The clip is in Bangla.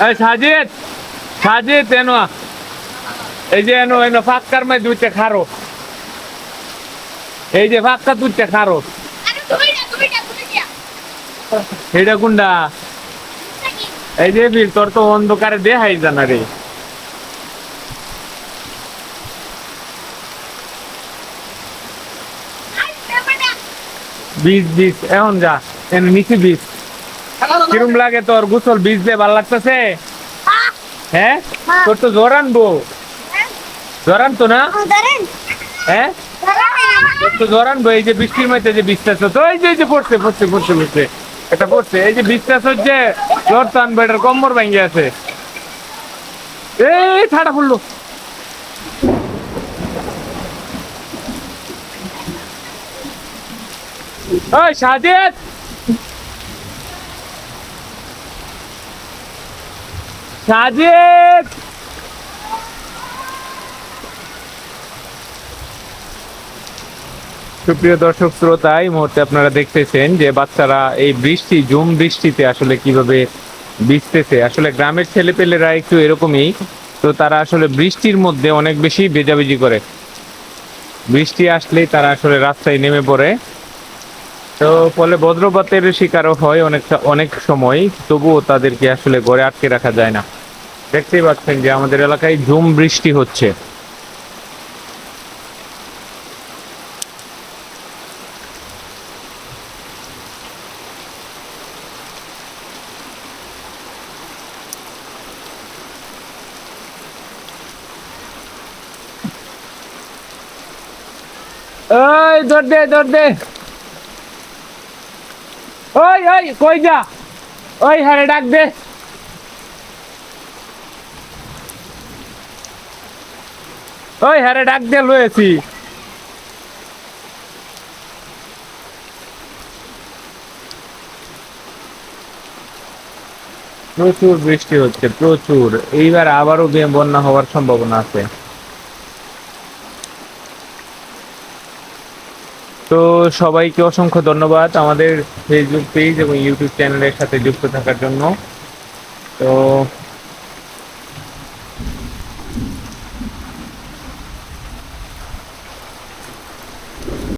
এই সাজিদ সাজিদ এনো এই যে এনো এনো ফাক্কার মধ্যে দুইটা খারো এই যে ফাক্কা দুইটা খারো এটা কোনটা এই যে বীর তোর তো অন্ধকারে দেখাই জানা রে বীজ বীজ এখন যা এন নিচে বীজ কিরম লাগে তোর গোসল বীজ দিয়ে ভাল লাগতেছে হ্যাঁ তোর তো জ্বর আনবো জ্বর আনতো না হ্যাঁ তোর তো জ্বর আনবো এই যে বৃষ্টির মধ্যে যে বীজটা তো এই যে পড়ছে পড়ছে পড়ছে পড়ছে এটা পড়ছে এই যে বীজটা হচ্ছে জ্বর তো আনবো এটার কম্বর ভেঙে আছে এই ঠাডা পড়লো ওই সাজিদ সাজিদ সুপ্রিয় দর্শক শ্রোতা এই মুহূর্তে আপনারা দেখতেছেন যে বাচ্চারা এই বৃষ্টি ঝুম বৃষ্টিতে আসলে কিভাবে ভিজতেছে আসলে গ্রামের ছেলেপেলেরা একটু এরকমই তো তারা আসলে বৃষ্টির মধ্যে অনেক বেশি ভেজাভেজি করে বৃষ্টি আসলেই তারা আসলে রাস্তায় নেমে পড়ে তো ফলে বজ্রপাতের শিকারও হয় অনেক সময় তবুও তাদেরকে আসলে ঘরে আটকে রাখা যায় না দেখতেই পাচ্ছেন যে আমাদের এলাকায় ঝুম বৃষ্টি হচ্ছে ওই দৌড় দে ওই ওই কই যা ওই হারে ডাক দে ওই হারে ডাক দে লয়েছি প্রচুর বৃষ্টি হচ্ছে প্রচুর এইবার আবারও বন্যা হওয়ার সম্ভাবনা আছে তো সবাইকে অসংখ্য ধন্যবাদ আমাদের ফেসবুক পেজ এবং ইউটিউব চ্যানেলের সাথে যুক্ত থাকার জন্য তো